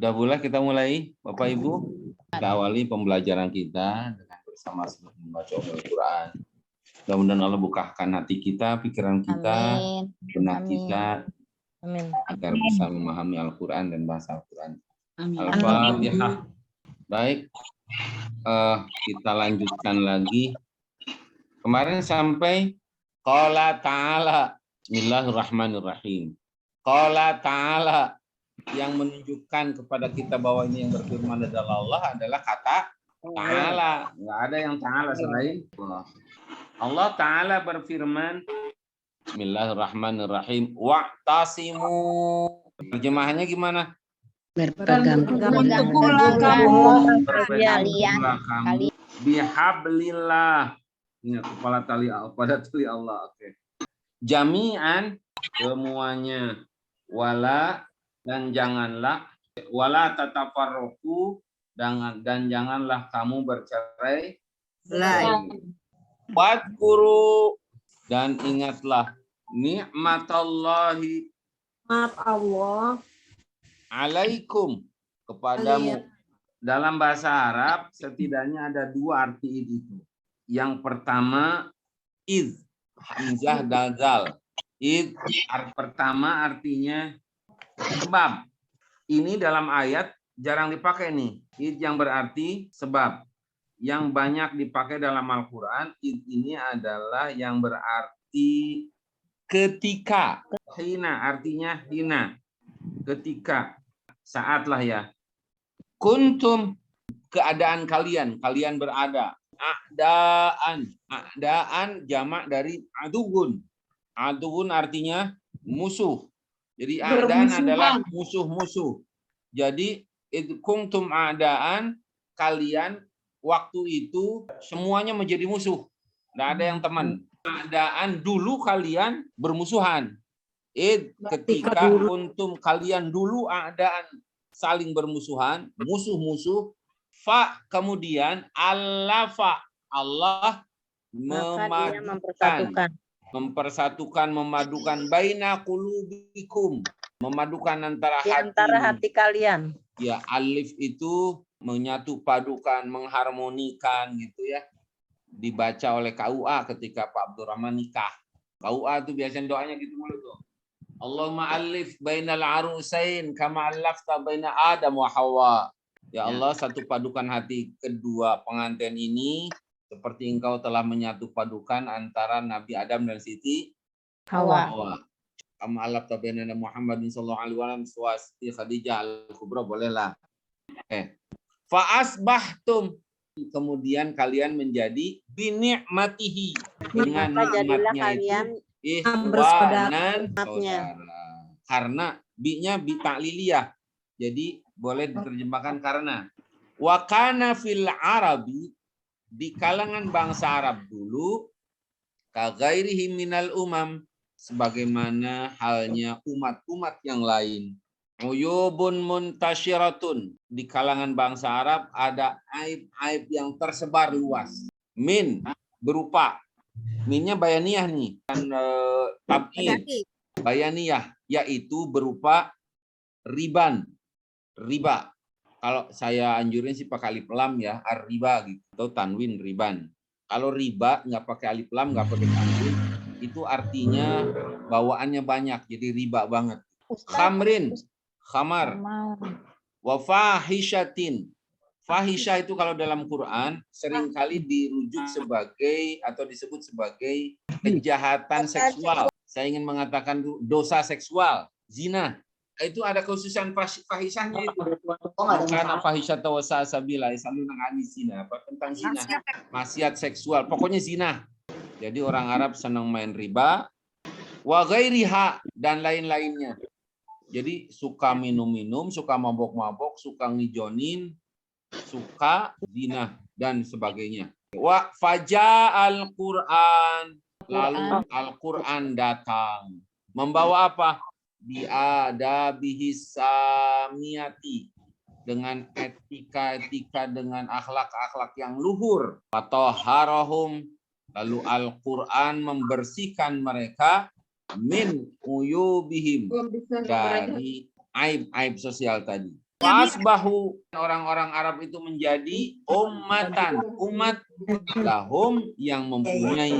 Sudah boleh kita mulai, Bapak Ibu? Kita awali pembelajaran kita dengan bersama-sama membaca Al-Quran. Mudah-mudahan Allah bukakan hati kita, pikiran kita, benak kita, agar bisa memahami Al-Quran dan bahasa Al-Quran. Al-Fatihah. Baik, kita lanjutkan lagi. Kemarin sampai Qala ta'ala. Bismillahirrahmanirrahim. Qala ta'ala. Yang menunjukkan kepada kita bahwa ini yang berfirman adalah Allah adalah kata ta'ala. Nggak ada yang ta'ala selain Allah. Allah ta'ala berfirman, Bismillahirrahmanirrahim. Wa'tasimu. Terjemahannya gimana? Berpegang Berpeganglah kamu bihablillah. Ingat, kepala tali pada tali Allah. Oke. Jami'an, semuanya. Wala, dan janganlah. Wala tatafarruqu, dan janganlah kamu bercerai. Wadkuru, dan ingatlah ni'matallahi, maaf Allah alaikum, kepadamu. Dalam bahasa Arab setidaknya ada dua arti itu. Yang pertama id, hamzah dal. Id pertama artinya sebab. Ini dalam ayat jarang dipakai nih. Id yang berarti sebab. Yang banyak dipakai dalam Al-Quran, id ini adalah yang berarti ketika. Hina artinya hina. Ketika. Saat lah ya. Kuntum, keadaan kalian. Kalian berada. A'daan jamak dari aduun. Aduun artinya musuh. Jadi a'daan adalah musuh-musuh. Jadi kuntum a'daan, kalian waktu itu semuanya menjadi musuh. Tidak ada yang teman. A'daan dulu kalian bermusuhan. Ketika kuntum kalian dulu a'daan saling bermusuhan, musuh-musuh. Fa kemudian allafa, Allah mempersatukan, memadukan baina qulubikum, memadukan antara hati kalian. Ya, alif itu menyatu padukan, mengharmonikan gitu ya. Dibaca oleh KUA ketika Pak Abdurrahman nikah. KUA itu biasanya doanya gitu mulu tuh. Allahumma alif bainal arusain kama allafta baina Adam wa Hawa. Ya Allah, satu padukan hati kedua pengantin ini seperti engkau telah menyatu padukan antara Nabi Adam dan Siti Hawa. Kama allafta baina Muhammadin sallallahu alaihi wasallam wa Siti Khadijah al-Kubra, bolehlah. Fa asbahtum, kemudian kalian menjadi binikmatihi, dengan nikmatnya itu ikhwanan, saudara. Karena bi-nya bi ta'liliyah. Jadi boleh diterjemahkan karena. Wa kana fil arabi, di kalangan bangsa Arab dulu, ka ghairihi minal umam, sebagaimana halnya umat-umat yang lain. Uyubun muntasyiratun, di kalangan bangsa Arab ada aib-aib yang tersebar luas. Min berupa, minnya bayaniyah nih, dan tab'id bayaniyah, yaitu berupa riba. Kalau saya anjurin sih pakai alif lam ya, ar-riba gitu, atau tanwin riban. Kalau riba nggak pakai alif lam, nggak pakai tanwin, itu artinya bawaannya banyak, jadi riba banget. Khamrin, khamar, wa fahishatin. Fahisha itu kalau dalam Quran seringkali dirujuk sebagai atau disebut sebagai kejahatan seksual. Saya ingin mengatakan dosa seksual, zina. Itu ada khususan fahishahnya itu. Karena fahisha tawasa sabila, zina, tentang zina, maksiat seksual, pokoknya zina. Jadi orang Arab senang main riba, wa ghairiha, dan lain-lainnya. Jadi suka minum-minum, suka mabok-mabok, suka ngijonin, suka zina dan sebagainya. Wa faja al-Quran, lalu Al-Quran datang membawa apa? Bi'adabihi samiyati, dengan etika-etika, dengan akhlak-akhlak yang luhur. Fatahharahum, lalu Al-Quran membersihkan mereka min uyubihim, dari aib-aib sosial tadi. Wasbahu, orang-orang Arab itu menjadi umat lahum yang mempunyai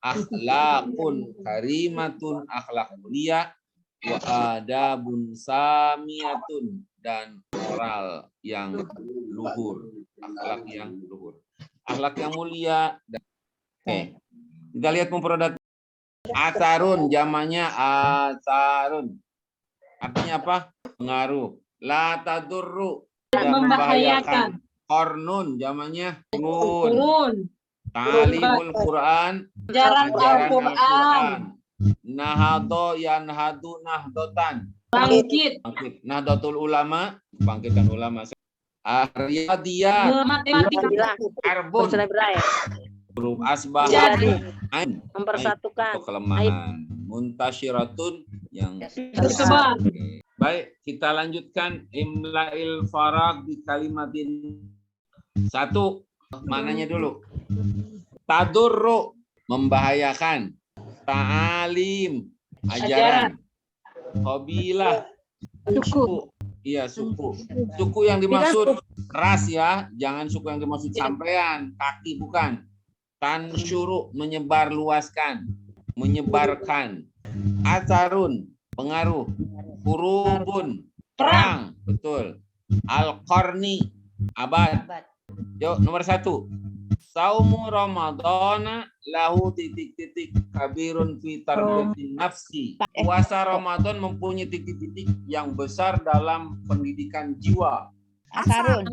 akhlakun karimatun, akhlak mulia, wa adabun samiyatun, dan moral yang luhur, akhlak yang luhur, akhlak yang mulia. Oke, kita lihat memproduk. Asarun, jamannya asarun, artinya apa? Pengaruh. La tadurru, tidak membahayakan. Kornun, jamannya nun. Ta'limul Quran, Ajaran Al-Quran. Nahado yanhadu nahdotan, Bangkit. Nahdlatul ulama, bangkitan ulama. Riyadiyat, Matematika. arbun, huruf asbah, ain, Mempersatukan. itu kelemahan. Muntasyiratun, yang Tersebar. baik. Kita lanjutkan imla'il farag di kalimatin. Satu, mananya dulu. Tadurru, membahayakan. Ta'alim, ajaran. Qabilah, suku. Iya, suku. Suku yang dimaksud ras ya, jangan suku yang dimaksud sampean, kaki bukan. Tansyuru, menyebar luaskan, menyebarkan. Asarun, pengaruh. Hurubun, perang, betul. Al-Qarni, abad. Yuk, nomor 1. Saumu Ramadana lahu titik-titik kabirun fi tarbiyatin nafsi. Puasa Ramadan mempunyai titik-titik yang besar dalam pendidikan jiwa. Asarun,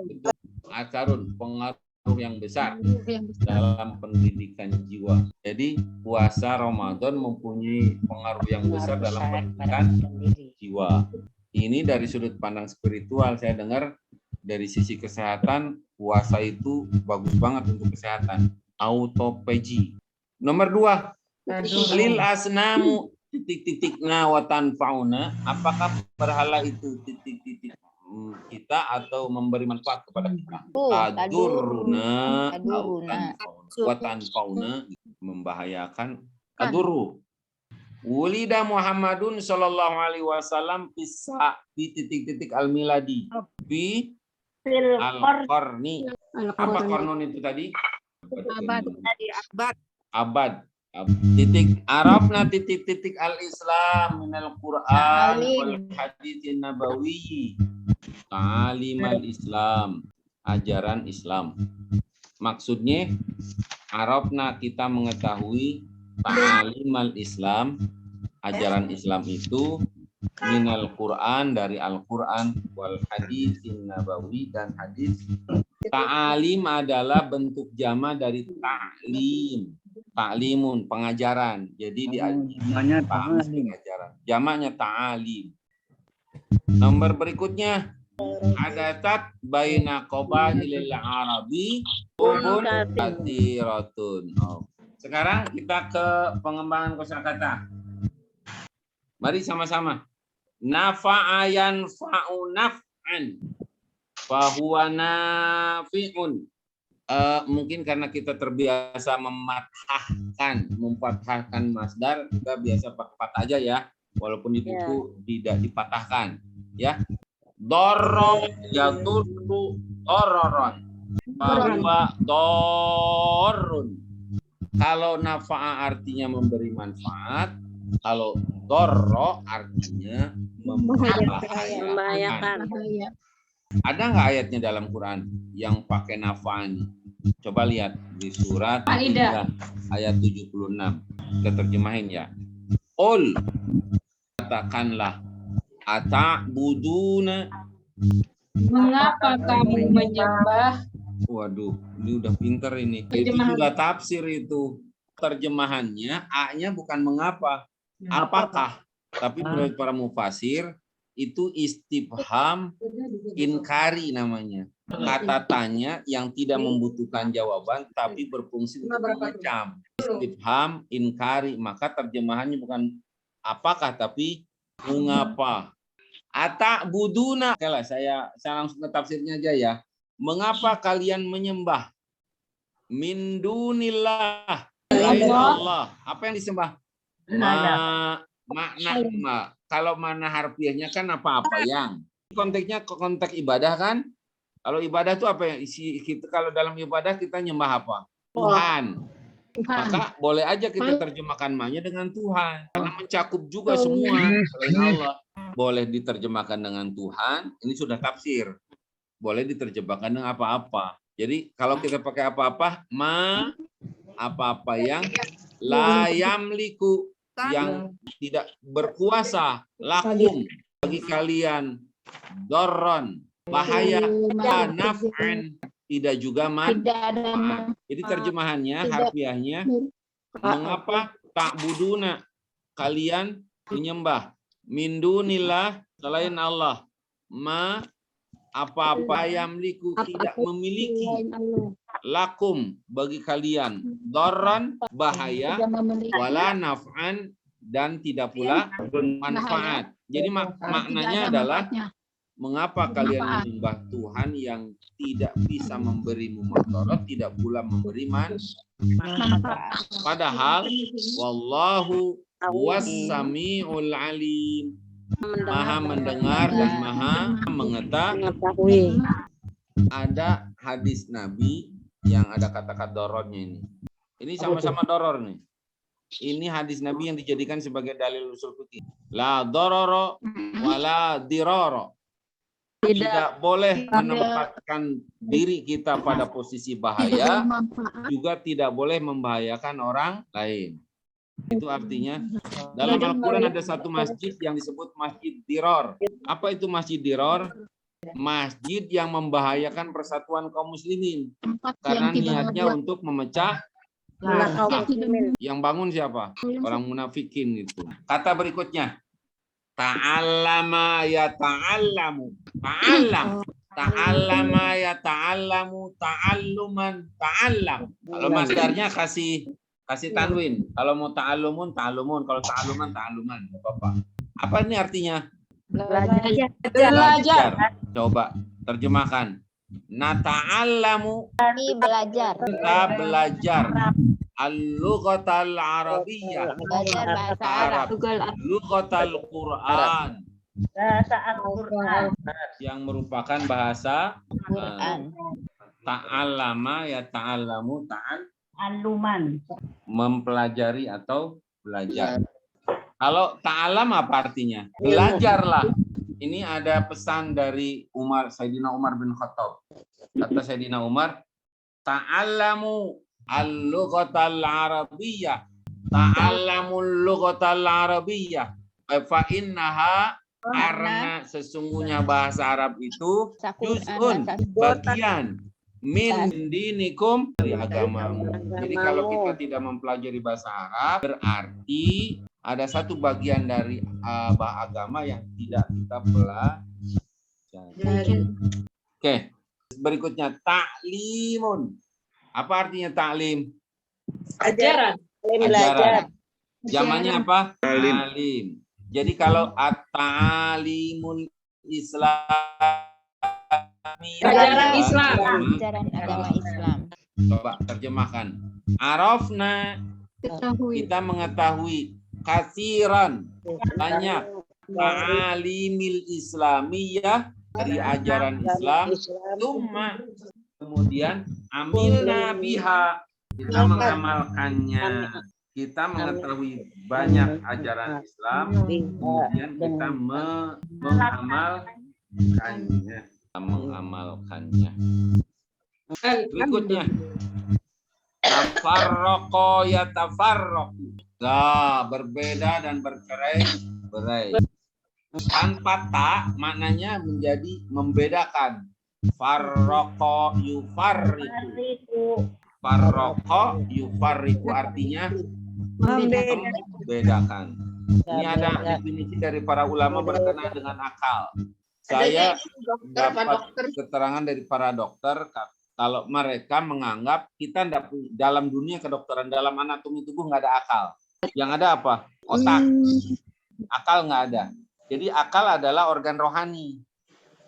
betul. Asarun, pengaruh yang besar dalam pendidikan jiwa. Jadi puasa Ramadan mempunyai pengaruh yang besar dalam pendidikan jiwa. Ini dari sudut pandang spiritual. Saya dengar dari sisi kesehatan, puasa itu bagus banget untuk kesehatan. Autophagy. Nomor 2, lil asnamu titik-titik nawatan fauna. Apakah berhala itu titik-titik kita atau memberi manfaat kepada kita? Taduruna watan fauna, membahayakan. Taduru. Wulida Muhammadun sallallahu alaihi wasallam di titik-titik al-miladi. Fi al-qarni. Apa qarnun itu tadi? Abad. Titik Arabna titik-titik al-Islam minal Quran wal haditsin nabawi. Ta'limal Islam, ajaran Islam. Maksudnya Arabna, kita mengetahui ta'limal Islam, ajaran Islam itu minal Quran, dari Al-Quran, wal haditsin nabawi, dan hadis. Ta'alim adalah bentuk jama dari ta'lim. Ta'limun, pengajaran. Jadi diajarkan pengajaran. Jamaknya ta'alim. Nomor berikutnya, adatat baina qabailil arabi ubun katiratun. Sekarang kita ke pengembangan kosakata. Mari sama-sama. Nafa'ayan fa'u naf'an fahuwa nafi'un. Mungkin karena kita terbiasa memfathahkan masdar, kita biasa pakai fathah aja ya, walaupun itu tidak dipatahkan ya. Dorro yadurru dororon, bahwa dorun. Kalau nafa'a artinya memberi manfaat, kalau dorro artinya membahayakan. Ada nggak ayatnya dalam Quran yang pakai nafa'ani? Coba lihat di surat ayat 76. Kita terjemahin ya. Ul, katakanlah, ata'buduna, Mengapa kamu menyembah? Waduh, ini udah pinter ini. Itu sudah tafsir itu. Terjemahannya, A-nya bukan mengapa, apakah. Tapi menurut para mufasir, itu istifham inkari namanya. Kata tanya yang tidak membutuhkan jawaban, tapi berfungsi untuk mengecam. Istifham inkari, maka terjemahannya bukan apakah, tapi mengapa. Ata'buduna. Oke lah, saya langsung ke tafsirnya aja ya. Mengapa kalian menyembah min dunillah, selain Allah? Apa yang disembah? Makna kalau mana harfiahnya kan apa-apa yang. konteksnya konteks ibadah kan? Kalau ibadah itu apa ya? Kita kalau dalam ibadah kita nyembah apa? Tuhan. Maka boleh aja kita terjemahkan ma-nya dengan Tuhan. Karena mencakup juga semua selain Allah. Boleh diterjemahkan dengan Tuhan, ini sudah tafsir. Boleh diterjemahkan dengan apa-apa. Jadi kalau kita pakai apa-apa, apa-apa yang la yamliku, yang tidak berkuasa, lakum, bagi kalian, dorron, bahaya, naf'an, tidak juga manfaat. Jadi terjemahannya, harfiahnya, mengapa tak buduna kalian menyembah min dunillah selain Allah, apa-apa yang tidak memiliki lakum bagi kalian dorron, bahaya, wala naf'an, dan tidak pula manfaat. Jadi maknanya adalah mengapa kalian menyembah Tuhan yang tidak bisa memberimu mudarat, tidak pula memberi manfaat. Padahal wallahu was-sami'ul alim. Maha mendengar dan maha mengetahui. Ada hadis Nabi yang ada kata-kata dorornya ini. Ini sama-sama doror nih. Ini hadis Nabi yang dijadikan sebagai dalil usul fikih. La dororo wala diroro. Tidak boleh menempatkan diri kita pada posisi bahaya, juga tidak boleh membahayakan orang lain. Itu artinya dalam Al-Quran ada satu masjid yang disebut Masjid Diror. Apa itu Masjid Diror? Masjid yang membahayakan persatuan kaum muslimin. Karena niatnya untuk memecah. Yang bangun siapa? Orang munafikin itu. Kata berikutnya. Ta'allama ya ta'allamu. Ta'allam. Ta'allama ya ta'allamu. Ta'alluman. Ta'allam. Kalau masdarnya kasih tanwin. Kalau mau ta'allumun, ta'allumun. Kalau ta'alluman, ta'alluman. Apa ini artinya? Belajar. Coba terjemahkan. Nata'allamu. Belajar. Kita belajar. Al-lughatal arabiyyah. Belajar bahasa Arab. Lughatal Quran. Bahasa Al-Quran. Yang merupakan bahasa Quran. Ta'allama ya ta'allamu Aluman. mempelajari atau belajar. Kalau ta'alam apa artinya? Belajarlah. Ini ada pesan dari Sayyidina Umar bin Khattab. Kata Sayyidina Umar, ta'allamu al-lughatal arabiyyah. Ta'allamul lughatal arabiyyah. Fa innaha, karena sesungguhnya bahasa Arab itu juz'un, bagian min dinikum, dari agamamu. Jadi kalau kita tidak mempelajari bahasa Arab, berarti ada satu bagian dari agama yang tidak kita pelajari. Oke, berikutnya ta'limun. Apa artinya ta'lim? Ajaran. Ajaran. Zamannya apa? Ta'lim. Jadi kalau at-ta'limul Islam, Ajaran Islam. Ajaran agama Islam. Coba terjemahkan. Arafna, kita mengetahui. Katsiran, banyak. Ta'alimil islamiyah, dari ajaran Islam. Cuma kemudian amilna biha, kita mengamalkannya. Kita mengetahui banyak ajaran Islam, kemudian kita mengamalkannya. Berikutnya, tafarraqo ya tafarraqu. Berbeda dan bercerai-berai. Tanpa ta maknanya menjadi membedakan. Farraqo yufarriqu. Farraqo yufarriqu artinya membedakan. Ini ada definisi dari para ulama berkenaan dengan akal. Saya dapat keterangan dari para dokter kalau mereka menganggap kita dalam dunia kedokteran, dalam anatomi tubuh nggak ada akal. Yang ada apa? Otak. Akal nggak ada. Jadi akal adalah organ rohani.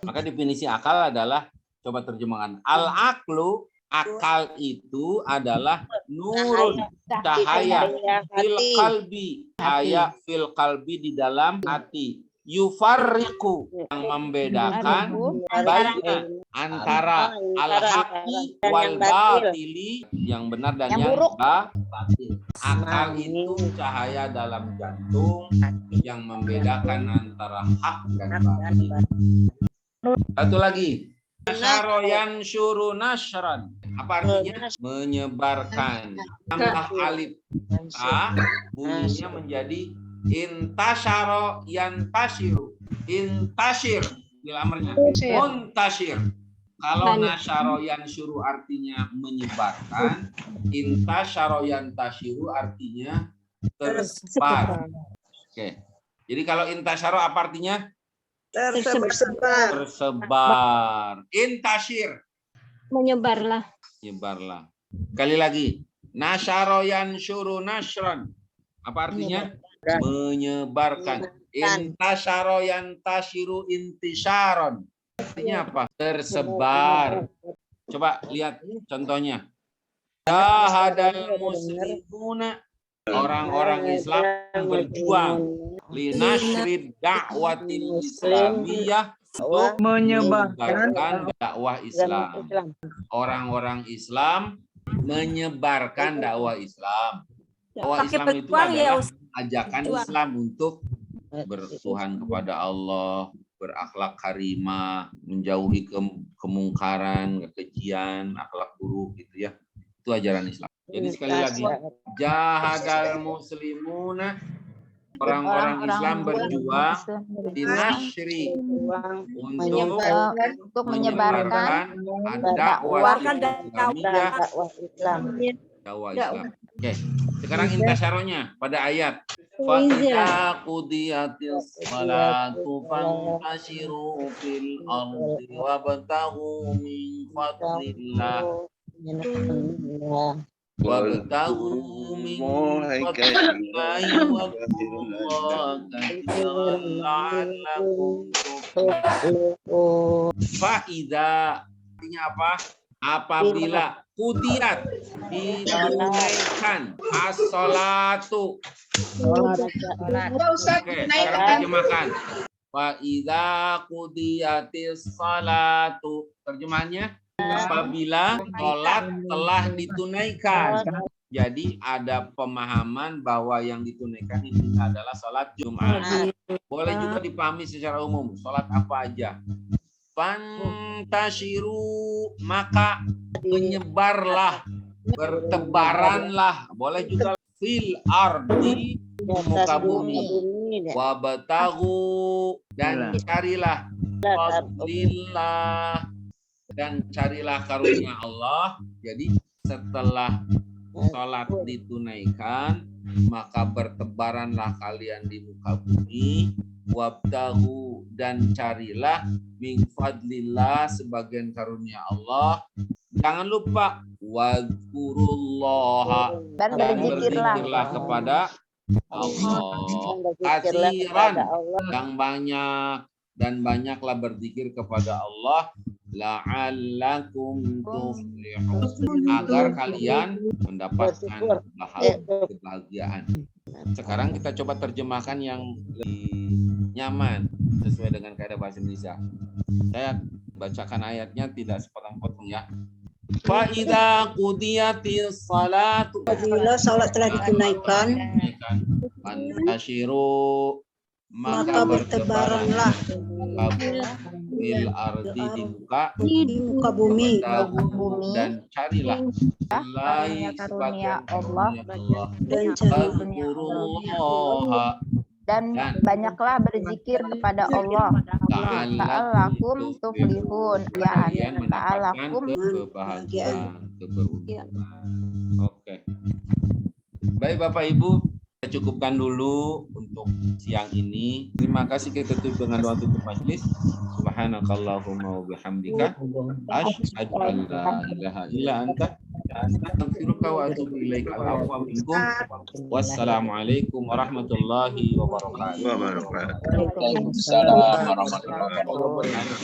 Maka definisi akal adalah, coba terjemahkan. Al-aqlu, akal itu adalah nurun, cahaya fil qalbi, cahaya fil qalbi di dalam hati. yufarriqu, yang membedakan baina antara al-haqqi wal batili, yang benar dan yang batil. Akal itu cahaya dalam jantung yang membedakan antara hak dan batil. Satu lagi, nasyaroyan syuru nasyran. Apa artinya? Menyebarkan. Tambah alif ta, bunyinya menjadi intasyaro yantashiru. Intashir bil amrnya. Muntashir. Kalau nasyaro yansyuru artinya menyebarkan, intasyaro yantashiru artinya tersebar. Oke. Jadi kalau intasyaro apa artinya? Tersebar. Intashir. Menyebarlah. Menyebarlah. Kali lagi. Nasyaro yansyuru nasyran. Apa artinya? Menyebarkan. Intasyaro yantashiru intisyaron. Artinya apa? Tersebar. Coba lihat contohnya. Jahadal muslimuna. Orang-orang Islam berjuang. Linashrid da'watil islamiyah. Untuk menyebarkan dakwah Islam. Orang-orang Islam menyebarkan dakwah Islam. Dakwah Islam itu adalah ajakan Islam untuk bertuhan kepada Allah, berakhlak karimah, menjauhi kemungkaran, kekejian, akhlak buruk gitu ya. Itu ajaran Islam. Jadi sekali lagi, jahadal muslimuna, orang-orang Islam berjuang dinashri untuk menyebarkan dakwah Islam. Oke, sekarang intasyaronya pada ayat fa idza qudiyatis salatu fantashiru fil ardi wabtaghu min fadlillah wabtaghu min fadlillah wattaqullaha katsiran la'allakum tuflihun. Fa idza artinya apa? Apabila qudiyat ditunaikan as-shalatu. Oke, sekarang terjemahkan. Wa idza qudiyatis salatu. Terjemahannya apabila salat telah ditunaikan. Jadi ada pemahaman bahwa yang ditunaikan ini adalah salat Jumat. Boleh juga dipahami secara umum, salat apa aja. Fantashiru, maka menyebarlah, bertebaranlah, boleh juga fil ardi, muka bumi, wabtaghu, dan carilah fadlillah, dan carilah karunia Allah. Jadi setelah salat ditunaikan, maka bertebaranlah kalian di muka bumi, wabtaghu, dan carilah min fadlillah, sebagian karunia Allah. Jangan lupa wadzkurullaha, dan berzikirlah kepada Allah katsiran, yang banyak, dan banyaklah berzikir kepada Allah, la'allakum tuflihun, agar kalian mendapatkan kebahagiaan. Sekarang kita coba terjemahkan yang lebih nyaman sesuai dengan kaidah bahasa Indonesia. Saya bacakan ayatnya tidak sepotong-potong ya. Fa idza qudiyatis salatu, Apabila salat telah ditunaikan, fantashiru, maka bertebaranlah fil ardi, di muka bumi, dan carilah karunia Allah, dan banyaklah berzikir kepada Allah. Ta'alakum tuflihun, ya ta'alakum kebahagiaan, keberuntungan. Oke. Baik Bapak Ibu, kita cukupkan dulu untuk siang ini. Terima kasih, kita tutup dengan doa tutup majelis. Subhanakallahumma wa bihamdika asyhadu an la ilaha illa anta astaghfiruka wa atubu ilaika. Wassalamualaikum warahmatullahi wabarakatuh. Waalaikumsalam warahmatullahi wabarakatuh.